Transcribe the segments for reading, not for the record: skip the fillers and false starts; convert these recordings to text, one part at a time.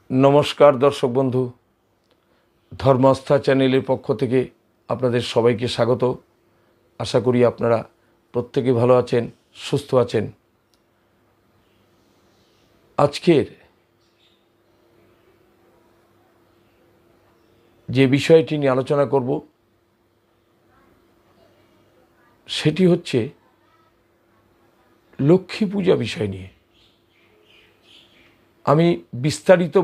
নমস্কার দর্শক বন্ধু, ধর্মাস্থা চ্যানেলের পক্ষ থেকে আপনাদের সবাইকে স্বাগত। আশা করি আপনারা প্রত্যেকে ভালো আছেন, সুস্থ আছেন। আজকের যে বিষয়টি নিয়ে আলোচনা করব সেটি হচ্ছে লক্ষ্মী পূজা বিষয় নিয়ে। আমি বিস্তারিত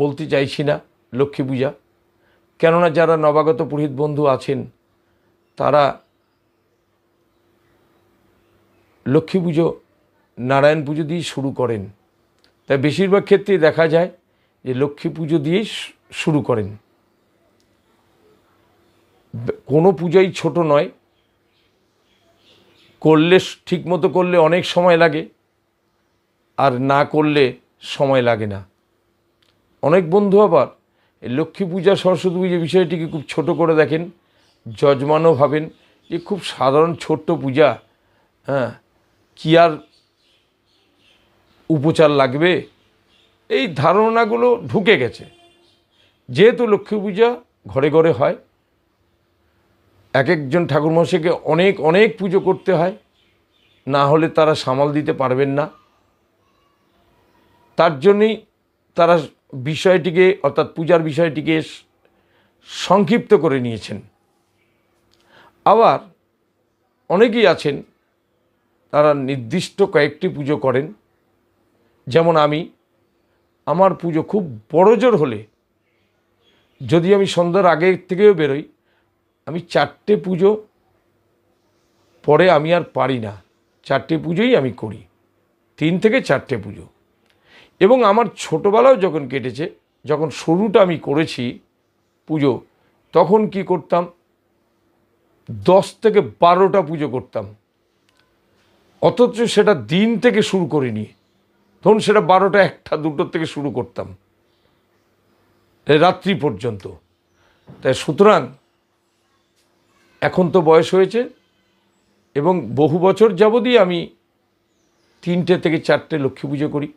বলতে চাইছি না লক্ষ্মী পূজা, কেননা যারা নবাগত পুরোহিত বন্ধু আছেন তারা লক্ষ্মী পুজো নারায়ণ পুজো দিয়ে শুরু করেন। তাই বেশিরভাগ ক্ষেত্রেই দেখা যায় যে লক্ষ্মী পুজো দিয়েই শুরু করেন। কোনো পূজাই ছোট নয়, করলে ঠিকমতো করলে অনেক সময় লাগে, আর না করলে সময় লাগে না। অনেক বন্ধু আবার লক্ষ্মী পূজা সরস্বতী পূজা বিষয়টিকে খুব ছোট করে দেখেন, যজমানও ভাবেন যে খুব সাধারণ ছোট্ট পূজা, কি আর উপচার লাগবে, এই ধারণাগুলো ঢুকে গেছে। যেহেতু লক্ষ্মী পূজা ঘরে ঘরে হয়, এক একজন ঠাকুরমশাইকে অনেক অনেক পুজো করতে হয়, না হলে তারা সামাল দিতে পারবেন না। তার জন্যই তারা বিষয়টিকে অর্থাৎ পূজার বিষয়টিকে সংক্ষিপ্ত করে নিয়েছেন। আবার অনেকেই আছেন তারা নির্দিষ্ট কয়েকটি পুজো করেন। যেমন আমার পুজো খুব বড়জোর হলে, যদি আমি সন্ধ্যার আগে থেকেও বেরোই, আমি 4টে পুজো পরে আমি আর পারি না, 4টে পুজোই আমি করি, 3 থেকে 4টে পুজো। এবং আমার ছোটোবেলাও যখন কেটেছে, যখন শুরুটা আমি করেছি পুজো, তখন কি করতাম, 10 থেকে 12টা পুজো করতাম, অথচ সেটা দিন থেকে শুরু করিনি। তখন সেটা 12টা 1টা 2টোর থেকে শুরু করতাম রাত্রি পর্যন্ত। তাই সুতরাং এখন তো বয়স হয়েছে এবং বহু বছর যাবতই আমি 3টে থেকে 4টে লক্ষ্মী পুজো করি।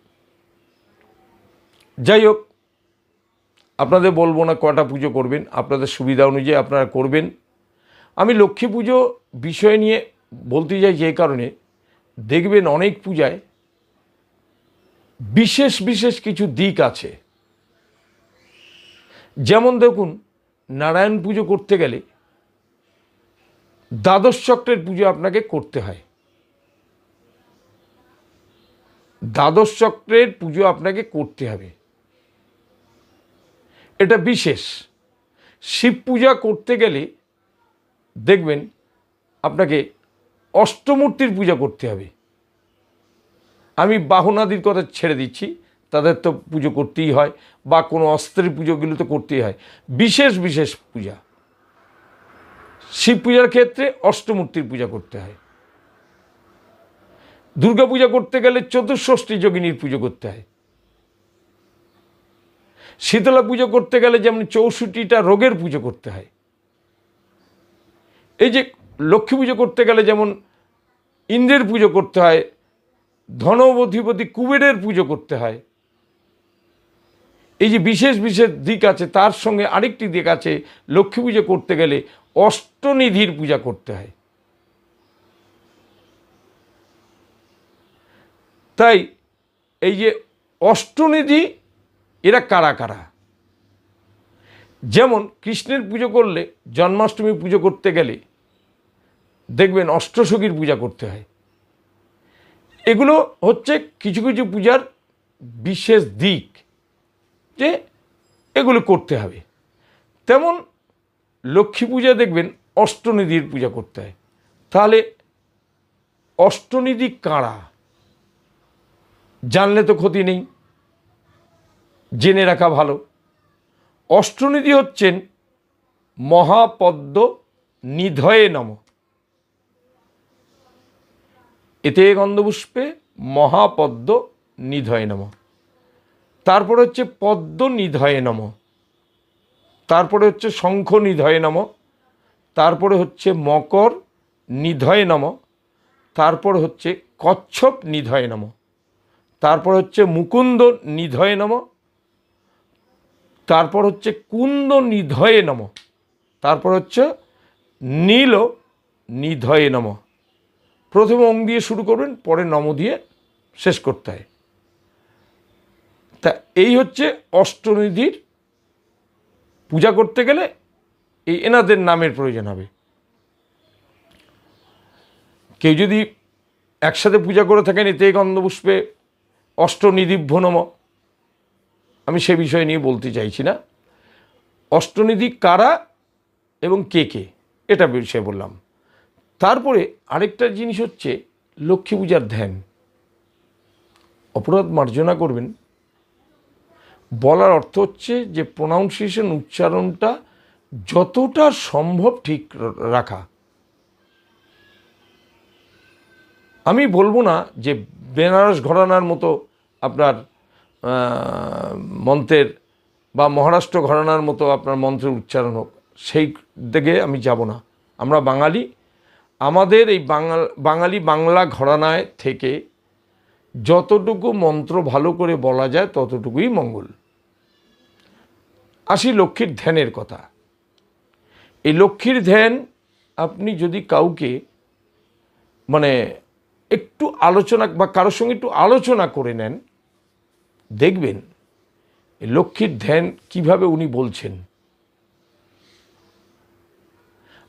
যাই হোক, আপনাদের বলবো না কটা পুজো করবেন, আপনাদের সুবিধা অনুযায়ী আপনারা করবেন। আমি লক্ষ্মী পুজো বিষয় নিয়ে বলতে যাই যে কারণে, দেখবেন অনেক পূজায় বিশেষ বিশেষ কিছু দিক আছে। যেমন দেখুন, নারায়ণ পুজো করতে গেলে দ্বাদশ চক্রের পুজো আপনাকে করতে হয়। দ্বাদশ চক্রের পুজো আপনাকে করতে হবে, এটা বিশেষ। শিব পূজা করতে গেলে দেখবেন আপনাকে অষ্টমূর্তির পূজা করতে হবে। আমি বাহনাদির কথা ছেড়ে দিচ্ছি, তাদের তো পুজো করতেই হয়, বা কোনো অস্ত্রের পুজোগুলো তো করতেই হয়। বিশেষ বিশেষ পূজা, শিব পূজার ক্ষেত্রে অষ্টমূর্তির পূজা করতে হয়। দুর্গা পূজা করতে গেলে চতুষ্ষষ্ঠী যোগিনীর পুজো করতে হয়। শীতলা পুজো করতে গেলে যেমন 64টা রোগের পুজো করতে হয়। এই যে লক্ষ্মী পুজো করতে গেলে যেমন ইন্দ্রের পুজো করতে হয়, ধনবধিপতি কুবেরের পুজো করতে হয়। এই যে বিশেষ বিশেষ দিক আছে, তার সঙ্গে আরেকটি দিক আছে, লক্ষ্মী পুজো করতে গেলে অষ্টনিধির পূজা করতে হয়। তাই এই যে অষ্টনিধি, এরা কারা কারা? যেমন কৃষ্ণের পুজো করলে, জন্মাষ্টমী পুজো করতে গেলে দেখবেন অষ্টসখীর পূজা করতে হয়। এগুলো হচ্ছে কিছু কিছু পূজার বিশেষ দিক, যে এগুলো করতে হবে। তেমন লক্ষ্মী পূজা দেখবেন অষ্টনিধির পূজা করতে হয়। তাহলে অষ্টনিধি কারা, জানলে তো ক্ষতি নেই, জেনে রাখা ভালো। অষ্টনিধি হচ্ছেন মহাপদ্ম নিধয়ে নম, এতে গন্ধপুষ্পে মহাপদ্ম নিধয়ে নম। তারপরে হচ্ছে পদ্ম নিধয়ে নম, তারপরে হচ্ছে শঙ্খ নিধয়ে নম, তারপরে হচ্ছে মকর নিধয়ে নম, তারপরে হচ্ছে কচ্ছপ নিধয়ে নম, তারপরে হচ্ছে মুকুন্দ নিধয়ে নম, তারপর হচ্ছে কুন্দ নিধয়ে নম, তারপর হচ্ছে নীল নিধয়ে নম। প্রথমে ওং দিয়ে শুরু করবেন, পরে নম দিয়ে শেষ করতে হয়। তা এই হচ্ছে অষ্টনিধির পূজা করতে গেলে এনাদের নামের প্রয়োজন হবে। কেউ যদি একসাথে পূজা করে থাকেন এতে গন্ধপুষ্পে অষ্টনিধিভ্য নম, আমি সে বিষয় নিয়ে বলতে চাইছি না। অষ্টনিধি কারা এবং কে কে, এটা বিষয়ে বললাম। তারপরে আরেকটা জিনিস হচ্ছে লক্ষ্মী পূজার ধ্যান। অপরাধ মার্জনা করবেন বলার অর্থ হচ্ছে যে প্রোনাউন্সিয়েশন, উচ্চারণটা যতটা সম্ভব ঠিক রাখা। আমি বলবো না যে বেনারস ঘরানার মতো আপনার মন্ত্রের বা মহারাষ্ট্র ঘরানার মতো আপনার মন্ত্রের উচ্চারণ হোক, সেই দিকে আমি যাব না। আমরা বাঙালি, আমাদের এই বাঙালি বাংলা ঘরানায় থেকে যতটুকু মন্ত্র ভালো করে বলা যায় ততটুকুই মঙ্গল। আসি লক্ষ্মীর ধ্যানের কথা। এই লক্ষ্মীর ধ্যান আপনি যদি কাউকে মানে একটু আলোচনা বা কারোর সঙ্গে একটু আলোচনা করে নেন, দেখবেন এই লক্ষ্মীর ধ্যান কিভাবে উনি বলছেন।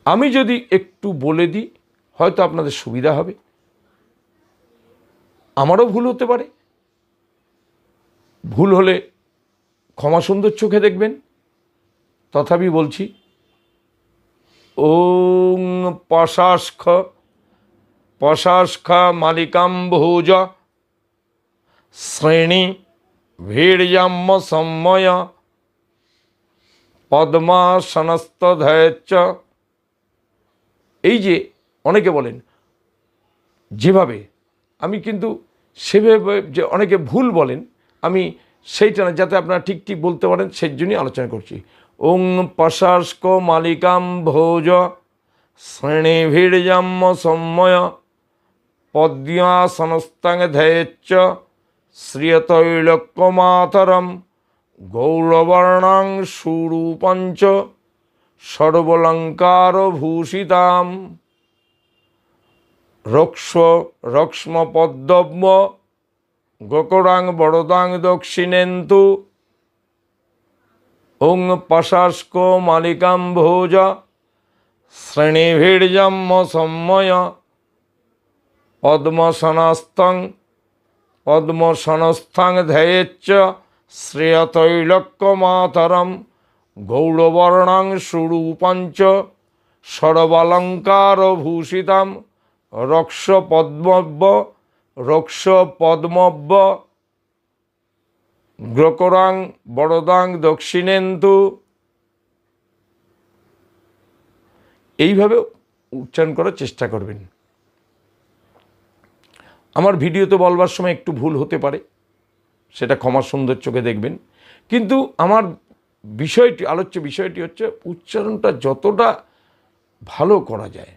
আমি যদি একটু বলে দিই হয়তো আপনাদের সুবিধা হবে, আমারও ভুল হতে পারে। ভুল হলে ক্ষমা সুন্দর চোখে দেখবেন। তথাপি বলছি, ওং পশাস্খ মালিকাম্ভোজ শ্রেণী ভীর্যাম্য সম্ময় পদ্মাসনস্তধৈর্য। এই যে অনেকে বলেন যেভাবে, আমি কিন্তু সেভাবে যে অনেকে ভুল বলেন, আমি সেইটা না, যাতে আপনারা ঠিক ঠিক বলতে পারেন সেই জন্যই আলোচনা করছি। ওং পশাস্ক মালিকাম্ভোজ শ্রেণীভীর্যাম্য সম্ময় পদ্মাসনস্তধৈর্য শ্রিয়তৈলক্যমাতরম গৌরবর্ণাং সুরূপঞ্চ সর্বলঙ্কারভূষিতাম রক্ষ্মপদ্ম গোকরাং বরদাং দক্ষিণেন্দু। ওং পশাস্ক মালিকাম্ভোজ শ্রেণীভীর্যাম্য সম্ময় পদ্মসনস্থং ধ্যেয়েচ্চ শ্রেয়তৈলক্যমাতরম গৌরবর্ণাং সুরূপঞ্চ সর্বালঙ্কারভূষিতাম রক্ষ পদ্মব্য গ্রকরাং বরদাং দক্ষিণেন্দু। এইভাবে উচ্চারণ করার চেষ্টা করবেন। আমার ভিডিওতে বলবার সময় একটু ভুল হতে পারে, সেটা ক্ষমা সুন্দর চোখে দেখবেন। কিন্তু আমার আলোচ্য বিষয়টি হচ্ছে উচ্চারণটা যতটা ভালো করা যায়।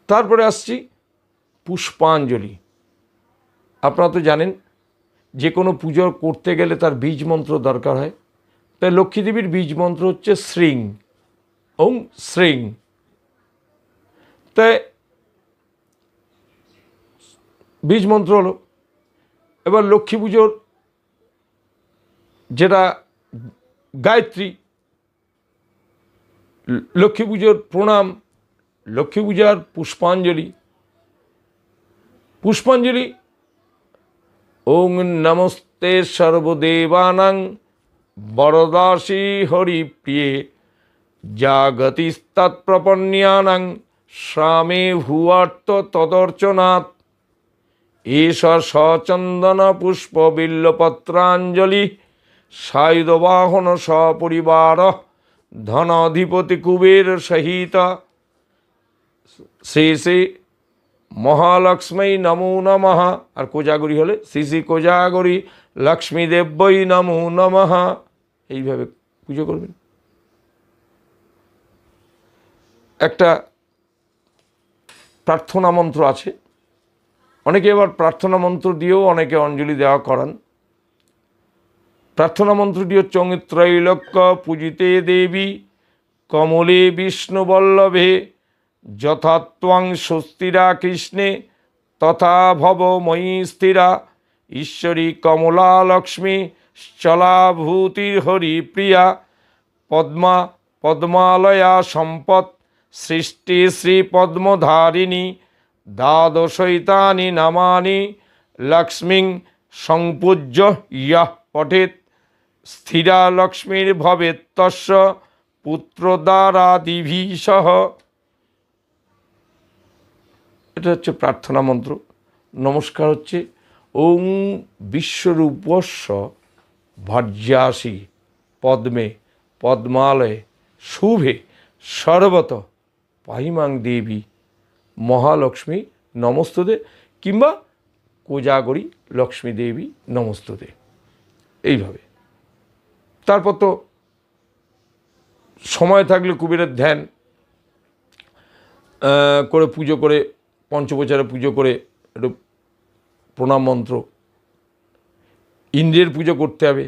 তারপরে আসছি পুষ্পাঞ্জলি। আপনারা তো জানেন যে কোনো পুজো করতে গেলে তার বীজ মন্ত্র দরকার হয়। তাই লক্ষ্মীদেবীর বীজ মন্ত্র হচ্ছে শ্রীং, ওং শ্রীং। তাই বীজ মন্ত্র হলো। এবার লক্ষ্মী পুজোর যেটা গায়ত্রী, লক্ষ্মী পুজোর প্রণাম, লক্ষ্মী পূজার পুষ্পাঞ্জলি ওং নমস্তে সর্বদেবানাং বরদাসী হরিপ্রিয়ে জাগতিস্তৎপ্রপন্যানাং স্বামী ভুয়ার্ত তদর্চনাৎ এষ সচন্দন পুষ্প বিল্লপত্রাঞ্জলি সায়ুধবাহন সপরিবার ধনাধিপতি কুবের সহিত শ্রী শ্রী মহালক্ষ্মী নমো নমঃ। আর কোজাগরি হলে শ্রী শ্রী কোজাগরি লক্ষ্মী দেব্যই নমো নমঃ। এইভাবে পুজো করবেন। একটা প্রার্থনা মন্ত্র আছে, অনেকে এবার প্রার্থনা মন্ত্র দিয়েও অনেকে অঞ্জলি দেওয়া করান। প্রার্থনা মন্ত্রটি হচ্ছে ত্রৈলোক্য পূজিতে দেবী কমলে বিষ্ণুবল্লভে যথাত্বং সুস্থিরা কৃষ্ণে তথা ভব ময়ী স্থিরা ঈশ্বরী কমলা লক্ষ্মী চলাভূতির্হরি প্রিয়া পদ্মা পদ্মালয়া সম্পদ সৃষ্টি শ্রী পদ্মধারিণী দ্বাদশৈতানি নামানি লক্ষ্মীং সংপূজ্য ইয়ঃ পঠেৎ স্থিরা লক্ষ্মীর ভবেৎ তস্য পুত্রদ্বারাদিভিঃ সহ। এটা হচ্ছে প্রার্থনা মন্ত্র। নমস্কার হচ্ছে ওং বিশ্বরূপস্য ভজ্রাসি পদ্মে পদ্মালয়ে শুভে সর্বত পাহিমাং দেবী মহালক্ষ্মী নমস্তুতে, কিংবা কোজাগরী লক্ষ্মী দেবী নমস্তুতে, এইভাবে। তারপর তো সময় থাকলে কুবেরের ধ্যান করে পুজো করে, পঞ্চপ্রচারে পুজো করে একটু প্রণাম মন্ত্র, ইন্দ্রের পুজো করতে হবে,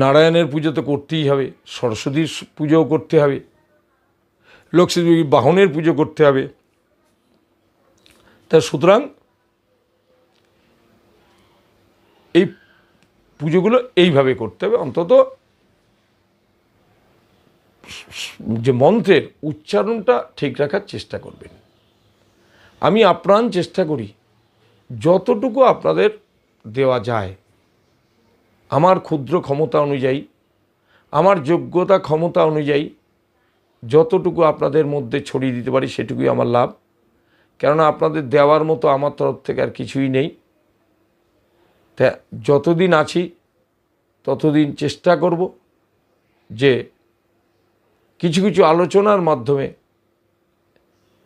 নারায়ণের পুজো তো করতেই হবে, সরস্বতীর পুজোও করতে হবে, লক্ষ্মী বাহনের পুজো করতে হবে। তা সুতরাং এই পুজোগুলো এইভাবে করতে হবে। অন্তত যে মন্ত্রের উচ্চারণটা ঠিক রাখার চেষ্টা করবেন। আমি আপ্রাণ চেষ্টা করি যতটুকু আপনাদের দেওয়া যায়, আমার ক্ষুদ্র ক্ষমতা অনুযায়ী, আমার যোগ্যতা ক্ষমতা অনুযায়ী যতটুকু আপনাদের মধ্যে ছড়িয়ে দিতে পারি সেটুকুই আমার লাভ। কেননা আপনাদের দেওয়ার মতো আমার তরফ থেকে আর কিছুই নেই। তা যতদিন আছি ততদিন চেষ্টা করব যে কিছু কিছু আলোচনার মাধ্যমে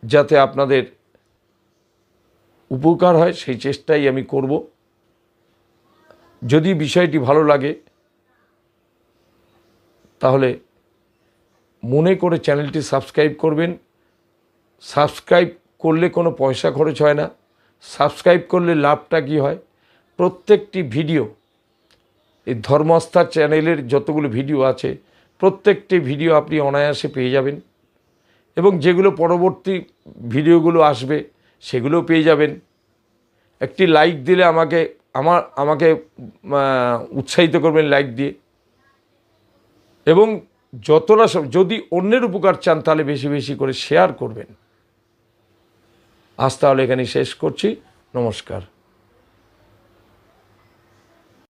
যাতে আপনাদের উপকার হয় সেই চেষ্টাই আমি করব। যদি বিষয়টি ভালো লাগে তাহলে মনে করে চ্যানেলটি সাবস্ক্রাইব করবেন। সাবস্ক্রাইব করলে কোনো পয়সা খরচ হয় না। সাবস্ক্রাইব করলে লাভটা কী হয়, প্রত্যেকটি ভিডিও, এই ধর্মস্থার চ্যানেলের যতগুলো ভিডিও আছে প্রত্যেকটি ভিডিও আপনি অনায়াসে পেয়ে যাবেন, এবং যেগুলো পরবর্তী ভিডিওগুলো আসবে সেগুলোও পেয়ে যাবেন। একটি লাইক দিলে আমাকে উৎসাহিত করবেন লাইক দিয়ে, এবং যতটা যদি অন্যের উপকার চান তাহলে বেশি বেশি করে শেয়ার করবেন। আজ তাহলে এখানে শেষ করছি। নমস্কার।